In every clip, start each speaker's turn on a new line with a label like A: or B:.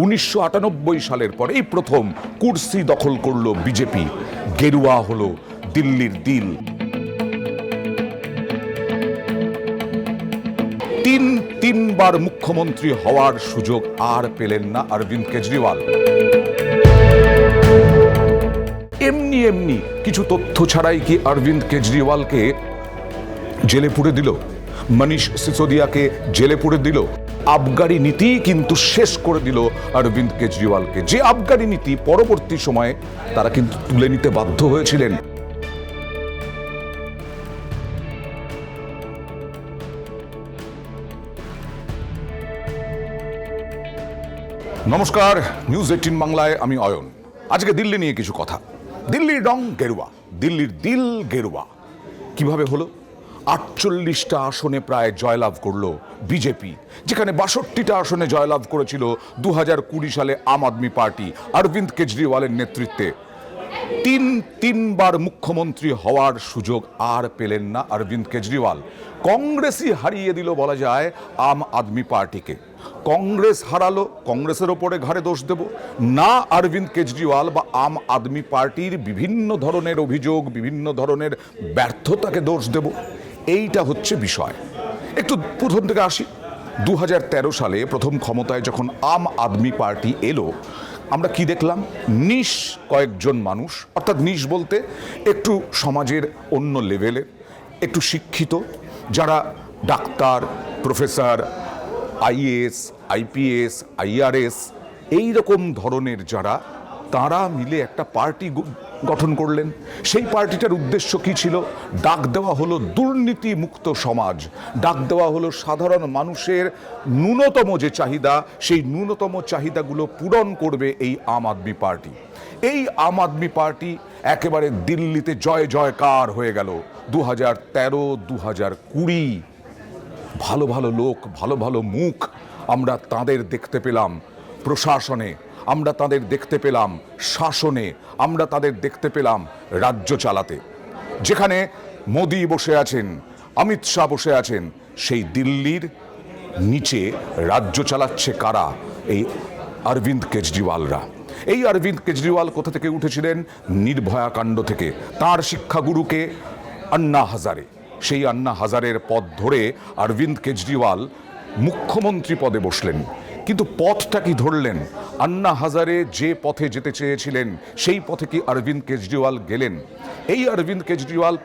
A: 1998 সালের পরেই প্রথম কুর্সি দখল করলো বিজেপি। গেরুয়া হলো দিল্লির দিল। তিনবার মুখ্যমন্ত্রী হওয়ার সুযোগ আর পেলেন না অরবিন্দ কেজরিওয়াল। এমনি কিছু তথ্য ছাড়াই কি অরবিন্দ কেজরিওয়ালকে জেলে পুরে দিল, মনীষ সিসোদিয়াকে জেলে পুরে দিল। আবগারি নীতি কিন্তু শেষ করে দিল অরবিন্দ কেজরিওয়ালকে, যে আবগারি নীতি পরবর্তী সময়ে তারা কিন্তু তুলে নিতে বাধ্য হয়েছিলেন। নমস্কার, নিউজ 18 বাংলায় আমি অয়ন। আজকে দিল্লি নিয়ে কিছু কথা। দিল্লির রং গেরুয়া, দিল্লির দিল গেরুয়া। কিভাবে হলো? 48টা আসনে প্রায় জয়লাভ করলো বিজেপি, যেখানে 62টা আসনে জয়লাভ করেছিল 2020 সালে আম আদমি পার্টি অরবিন্দ কেজরিওয়ালের নেতৃত্বে। তিনবার মুখ্যমন্ত্রী হওয়ার সুযোগ আর পেলেন না অরবিন্দ কেজরিওয়াল। কংগ্রেসই হারিয়ে দিল বলা যায় আম আদমি পার্টিকে। কংগ্রেস হারালো, কংগ্রেসের ওপরে ঘাড়ে দোষ দেব না অরবিন্দ কেজরিওয়াল বা আম আদমি পার্টির বিভিন্ন ধরনের অভিযোগ, বিভিন্ন ধরনের ব্যর্থতাকে দোষ দেব। এইটা হচ্ছে বিষয়। একটু প্রথম থেকে আসি। 2013 সালে প্রথম ক্ষমতায় যখন আম আদমি পার্টি এলো, আমরা কি দেখলাম? নিশ কয়েকজন মানুষ, অর্থাৎ নিশ বলতে একটু সমাজের অন্য লেভেলে, একটু শিক্ষিত, যারা doctor, professor, IAS, IPS, IRS এই রকম ধরনের যারা, তারা মিলে একটা পার্টি গঠন করলেন। সেই পার্টিটার উদ্দেশ্য কি ছিল? ডাক দেওয়া হলো দুর্নীতি মুক্ত সমাজ, ডাক দেওয়া হলো সাধারণ মানুষের ন্যূনতম যে চাহিদা, সেই ন্যূনতম চাহিদাগুলো পূরণ করবে এই আম আদমি পার্টি। এই আম আদমি পার্টি একেবারে দিল্লিতে জয় জয়কার হয়ে গেল। 2013, 2020 ভালো ভালো লোক, ভালো ভালো মুখ আমরা তাদের দেখতে পেলাম প্রশাসনে, আমরা তাদের দেখতে পেলাম শাসনে, আমরা তাদের দেখতে পেলাম রাজ্য চালাতে। যেখানে মোদি বসে আছেন, অমিত শাহ বসে আছেন, সেই দিল্লির নিচে রাজ্য চালাচ্ছে কারা? এই অরবিন্দ কেজরিওয়ালরা। এই অরবিন্দ কেজরিওয়াল কোথা থেকে উঠেছিলেন? নির্ভয়া কাণ্ড থেকে। তার শিক্ষাগুরুকে আন্না হাজারে, সেই আন্না হাজারের পথ ধরে অরবিন্দ কেজরিওয়াল মুখ্যমন্ত্রী পদে বসলেন। কিন্তু পথটা কি ধরলেন? আন্না হাজারে যে পথে যেতে চেয়েছিলেন সেই পথে কি অরবিন্দ কেজরিওয়াল গেলেন? এই অরবিন্দ কেজরিওয়াল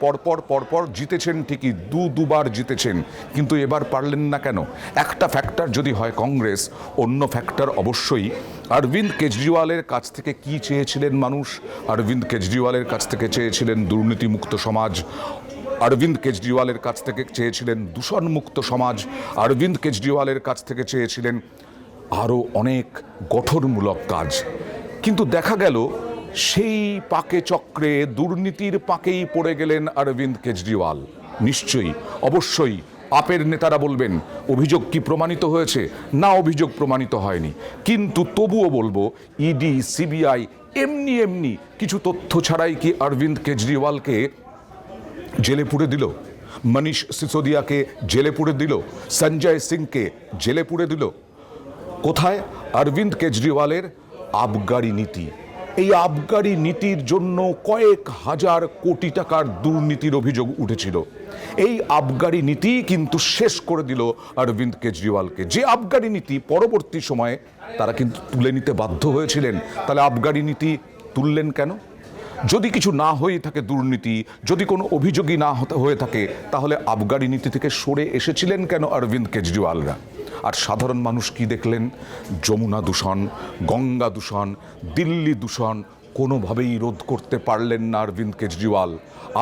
A: পরপর জিতেছেন ঠিকই, দুবার জিতেছেন, কিন্তু এবার পারলেন না কেন? একটা ফ্যাক্টর যদি হয় কংগ্রেস, অন্য ফ্যাক্টর অবশ্যই অরবিন্দ কেজরিওয়ালের কাছ থেকে কি চেয়েছিলেন মানুষ? অরবিন্দ কেজরিওয়ালের কাছ থেকে চেয়েছিলেন দুর্নীতিমুক্ত সমাজ, অরবিন্দ কেজরিওয়ালের কাছ থেকে চেয়েছিলেন দূষণমুক্ত সমাজ, অরবিন্দ কেজরিওয়ালের কাছ থেকে চেয়েছিলেন আরও অনেক গঠনমূলক কাজ। কিন্তু দেখা গেল সেই পাকে চক্রে, দুর্নীতির পাকেই পড়ে গেলেন অরবিন্দ কেজরিওয়াল। নিশ্চয়ই, অবশ্যই আপের নেতারা বলবেন অভিযোগ কি প্রমাণিত হয়েছে? না, অভিযোগ প্রমাণিত হয়নি। কিন্তু তবুও বলবো, ইডি, সিবিআই এমনি কিছু তথ্য ছাড়াই কি অরবিন্দ কেজরিওয়ালকে জেলে পুরে দিল? মনীষ সিসোদিয়াকে জেলে পুরে দিল? সঞ্জয় সিংকে জেলে পুরে দিল? কোথায়? অরবিন্দ কেজরিওয়ালের আবগারি নীতি। এই আবগারি নীতির জন্য কয়েক হাজার কোটি টাকার দুর্নীতির অভিযোগ উঠেছিল। এই আবগারি নীতি কিন্তু শেষ করে দিল অরবিন্দ কেজরিওয়ালকে, যে আবগারি নীতি পরবর্তী সময়ে তারা কিন্তু তুলে নিতে বাধ্য হয়েছিলেন। তাহলে আবগারি নীতি তুললেন কেন? যদি কিছু না হয়ে থাকে দুর্নীতি, যদি কোনো অভিযোগই না হয়ে থাকে, তাহলে আবগারি নীতি থেকে সরে এসেছিলেন কেন অরবিন্দ কেজরিওয়ালরা? আর সাধারণ মানুষ কি দেখলেন? যমুনা দূষণ, গঙ্গা দূষণ, দিল্লি দূষণ কোনোভাবেই রোধ করতে পারলেন না অরবিন্দ কেজরিওয়াল।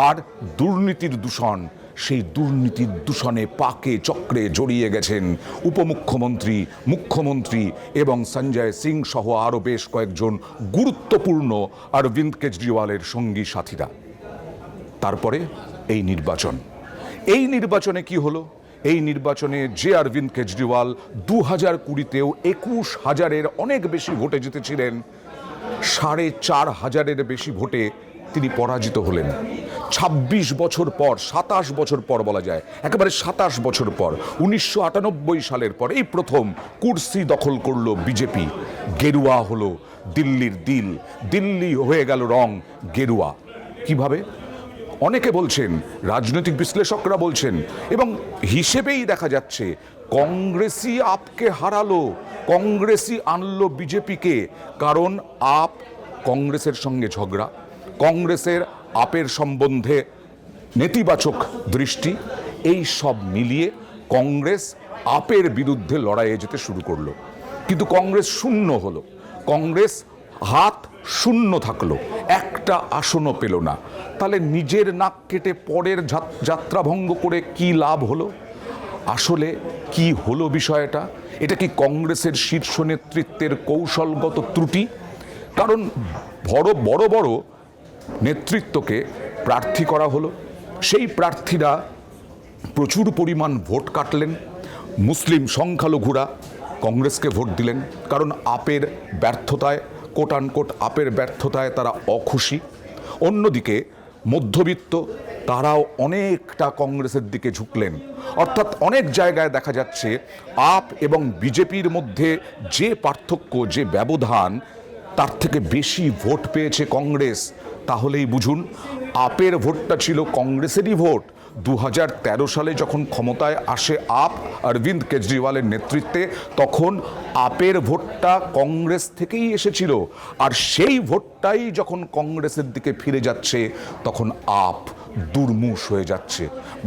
A: আর দুর্নীতির দূষণ, সেই দুর্নীতির দূষণে পাকে চক্রে জড়িয়ে গেছেন উপমুখ্যমন্ত্রী, মুখ্যমন্ত্রী এবং সঞ্জয় সিং সহ আরও বেশ কয়েকজন গুরুত্বপূর্ণ অরবিন্দ কেজরিওয়ালের সঙ্গী সাথীরা। তারপরে এই নির্বাচনে কি হলো? এই নির্বাচনে যে অরবিন্দ কেজরিওয়াল 2020-তেও 21,000-এর অনেক বেশি ভোটে জিতেছিলেন, 4,500-এর বেশি ভোটে তিনি পরাজিত হলেন। 26 বছর পর, 27 বছর পর বলা যায়, একেবারে 27 বছর পর, 1998 সালের পর এই প্রথম কুর্সি দখল করলো বিজেপি। গেরুয়া হলো দিল্লির দিল, দিল্লি হয়ে গেল রং গেরুয়া। কিভাবে? অনেকে বলছেন, রাজনৈতিক বিশ্লেষকরা বলছেন, এবং হিসেবেই দেখা যাচ্ছে কংগ্রেসই আপকে হারালো, কংগ্রেসই আনলো বিজেপিকে। কারণ আপ কংগ্রেসের সঙ্গে ঝগড়া, কংগ্রেসের আপের সম্বন্ধে নেতিবাচক দৃষ্টি, এই সব মিলিয়ে কংগ্রেস আপের বিরুদ্ধে লড়াইয়ে যেতে শুরু করলো। কিন্তু কংগ্রেস শূন্য হলো, কংগ্রেস হাত শূন্য থাকলো, একটা আসনও পেল না। তাহলে নিজের নাক কেটে পরের যাত্রা ভঙ্গ করে কি লাভ হলো? আসলে কি হলো বিষয়টা? এটা কি কংগ্রেসের শীর্ষ নেতৃত্বের কৌশলগত ত্রুটি? কারণ বড় বড় নেতৃত্বকে প্রার্থী করা হলো, সেই প্রার্থীরা প্রচুর পরিমাণ ভোট কাটলেন, মুসলিম সংখ্যালঘুরা কংগ্রেসকে ভোট দিলেন, কারণ আপের ব্যর্থতায়, কোট আনকোট আপের ব্যর্থতায় তারা অখুশি। অন্যদিকে মধ্যবিত্ত তারাও অনেকটা কংগ্রেসের দিকে ঝুঁকলেন। অর্থাৎ অনেক জায়গায় দেখা যাচ্ছে আপ এবং বিজেপির মধ্যে যে পার্থক্য, যে ব্যবধান, তার থেকে বেশি ভোট পেয়েছে কংগ্রেস। তাহলেই বুঝুন আপের ভোটটা ছিল কংগ্রেসেরই ভোট। 2013 সালে যখন ক্ষমতায় আসে আপ অরবিন্দ কেজরিওয়ালের নেতৃত্বে, তখন আপের ভোটটা কংগ্রেস থেকেই এসেছিল। আর সেই ভোটটাই যখন কংগ্রেসের দিকে ফিরে যাচ্ছে, তখন আপ দুর্মুষ হয়ে যাচ্ছে।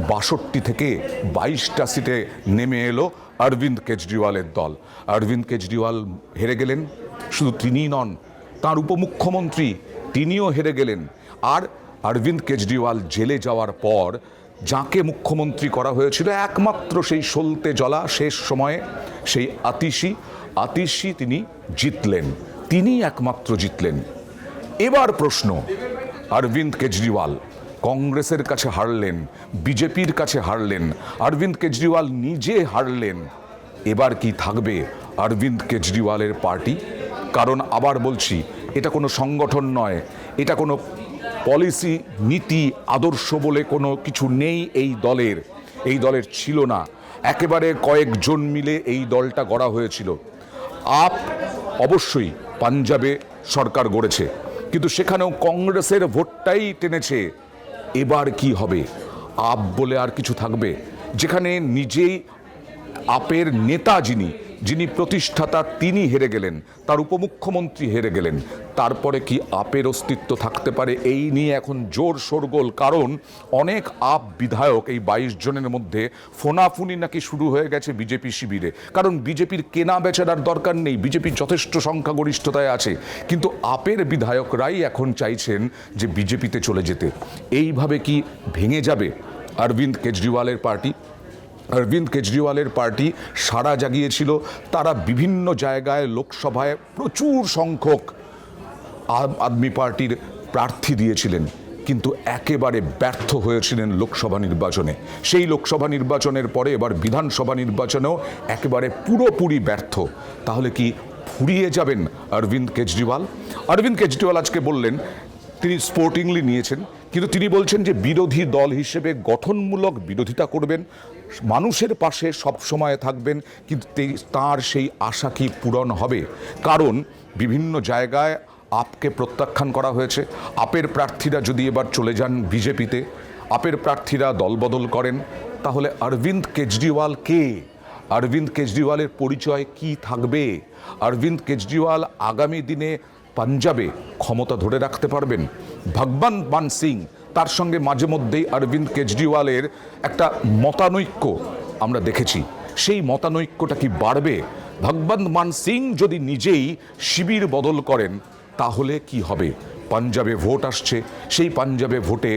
A: 62 থেকে 22টা সিটে নেমে এলো অরবিন্দ কেজরিওয়ালের দল। অরবিন্দ কেজরিওয়াল হেরে গেলেন। শুধু তিনিই নন, তার উপমুখ্যমন্ত্রী তিনিও হেরে গেলেন। আর অরবিন্দ কেজরিওয়াল জেলে যাওয়ার পর যাকে মুখ্যমন্ত্রী করা হয়েছিল একমাত্র সেই সলতে জলা শেষ সময়ে, সেই আতিশি তিনি জিতলেন, তিনি একমাত্র জিতলেন। এবার প্রশ্ন, অরবিন্দ কেজরিওয়াল কংগ্রেসের কাছে হারলেন, বিজেপির কাছে হারলেন, অরবিন্দ কেজরিওয়াল নিজে হারলেন। এবার কি থাকবে অরবিন্দ কেজরিওয়ালের পার্টি? কারণ আবার বলছি, এটা কোনো সংগঠন নয়, এটা কোনো পলিসি, নীতি, আদর্শ বলে কোনো কিছু নেই এই দলের ছিল না। একেবারে কয়েকজন মিলে এই দলটা গড়া হয়েছিল। আপ অবশ্যই পাঞ্জাবে সরকার গড়েছে, কিন্তু সেখানেও কংগ্রেসের ভোটটাই টেনেছে। এবার কি হবে? আপ বলে আর কিছু থাকবে? যেখানে নিজেই আপের নেতা যিনি প্রতিষ্ঠাতা, তিনি হেরে গেলেন, তার উপমুখ্যমন্ত্রী হেরে গেলেন, তারপরে কি আপের অস্তিত্ব থাকতে পারে? এই নিয়ে এখন জোর শোরগোল। কারণ অনেক আপ বিধায়ক, এই 22 জনের মধ্যে ফোনাফুনি নাকি শুরু হয়ে গেছে বিজেপি শিবিরে। কারণ বিজেপির কেনা বেচার আর দরকার নেই, বিজেপির যথেষ্ট সংখ্যাগরিষ্ঠতায় আছে, কিন্তু আপের বিধায়করাই এখন চাইছেন যে বিজেপিতে চলে যেতে। এইভাবে কি ভেঙে যাবে অরবিন্দ কেজরিওয়ালের পার্টি? অরবিন্দ কেজরিওয়ালের পার্টি সাড়া জাগিয়েছিল, তারা বিভিন্ন জায়গায় লোকসভায় প্রচুর সংখ্যক আম আদমি পার্টির প্রার্থী দিয়েছিলেন, কিন্তু একেবারে ব্যর্থ হয়েছিলেন লোকসভা নির্বাচনে। সেই লোকসভা নির্বাচনের পরে এবার বিধানসভা নির্বাচনেও একেবারে পুরোপুরি ব্যর্থ। তাহলে কি ফুরিয়ে যাবেন অরবিন্দ কেজরিওয়াল? অরবিন্দ কেজরিওয়াল আজকে বললেন, তিনি স্পোর্টিংলি নিয়েছেন, কিন্তু তিনি বলছেন যে বিরোধী দল হিসেবে গঠনমূলক বিরোধিতা করবেন, মানুষের পাশে সব সময় থাকবেন। কিন্তু তার সেই আশা কি পূরণ হবে? কারণ বিভিন্ন জায়গায় আপকে প্রত্যাখ্যান করা হয়েছে। আপের প্রার্থীরা যদি এবার চলে যান বিজেপিতে, আপের প্রার্থীরা দলবদল করেন, তাহলে অরবিন্দ কেজরিওয়াল কে? অরবিন্দ কেজরিওয়ালের পরিচয় কি থাকবে? অরবিন্দ কেজরিওয়াল আগামী দিনে পাঞ্জাবে ক্ষমতা ধরে রাখতে পারবেন? ভগবন্ত মান সিং, তার সঙ্গে মাঝে মধ্যেই অরবিন্দ কেজরিওয়ালের একটা মতানৈক্য আমরা দেখেছি। সেই মতানৈক্যটা কি বাড়বে? ভগবন্ত মান সিং যদি নিজেই শিবির বদল করেন, তাহলে কি হবে? পাঞ্জাবে ভোট আসছে, সেই পাঞ্জাবে ভোটে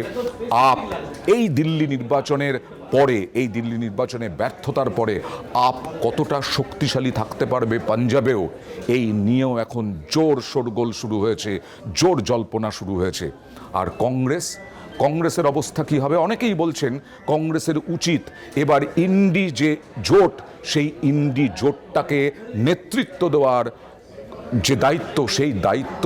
A: আপ এই দিল্লি নির্বাচনের পরে, এই দিল্লি নির্বাচনে ব্যর্থতার পরে আপ কতটা শক্তিশালী থাকতে পারবে পাঞ্জাবেও, এই নিয়েও এখন জোর শোরগোল শুরু হয়েছে, জোর জল্পনা শুরু হয়েছে। আর কংগ্রেসের অবস্থা কি হবে? অনেকেই বলছেন কংগ্রেসের উচিত এবার ইন্ডি যে জোট, সেই ইন্ডি জোটটাকে নেতৃত্ব দেওয়ার যে দায়িত্ব, সেই দায়িত্ব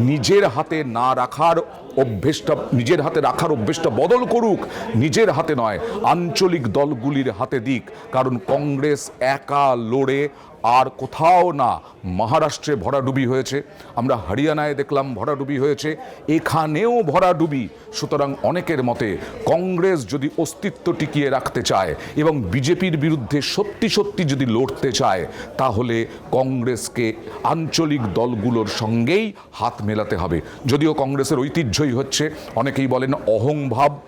A: নিজের হাতে না রাখার অভ্যেসটা, নিজের হাতে রাখার অভ্যেসটা বদল করুক, নিজের হাতে নয় আঞ্চলিক দলগুলির হাতে দিক। কারণ কংগ্রেস একা লড়ে আর কোথাও না, মহারাষ্ট্রে ভরাডুবি হয়েছে, আমরা হরিয়ানায় দেখলাম ভরাডুবি হয়েছে, এখানেও ভরাডুবি। সুতরাং অনেকের মতে কংগ্রেস যদি অস্তিত্ব টিকিয়ে রাখতে চায় এবং বিজেপির বিরুদ্ধে সত্যি সত্যি যদি লড়তে চায়, তাহলে কংগ্রেসকে আঞ্চলিক দলগুলোর সঙ্গেই হাত মেলাতে হবে। যদিও কংগ্রেসের ঐতিহ্যই হচ্ছে, অনেকেই বলেন অহংভাব,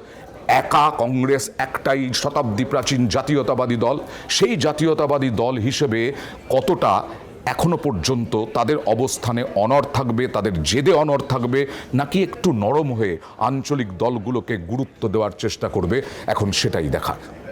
A: একা কংগ্রেস একটাই শতাব্দী প্রাচীন জাতীয়তাবাদী দল। সেই জাতীয়তাবাদী দল হিসেবে কতটা এখনো পর্যন্ত তাদের অবস্থানে অনড় থাকবে, তাদের জেদে অনড় থাকবে, নাকি একটু নরম হয়ে আঞ্চলিক দলগুলোকে গুরুত্ব দেওয়ার চেষ্টা করবে, এখন সেটাই দেখার।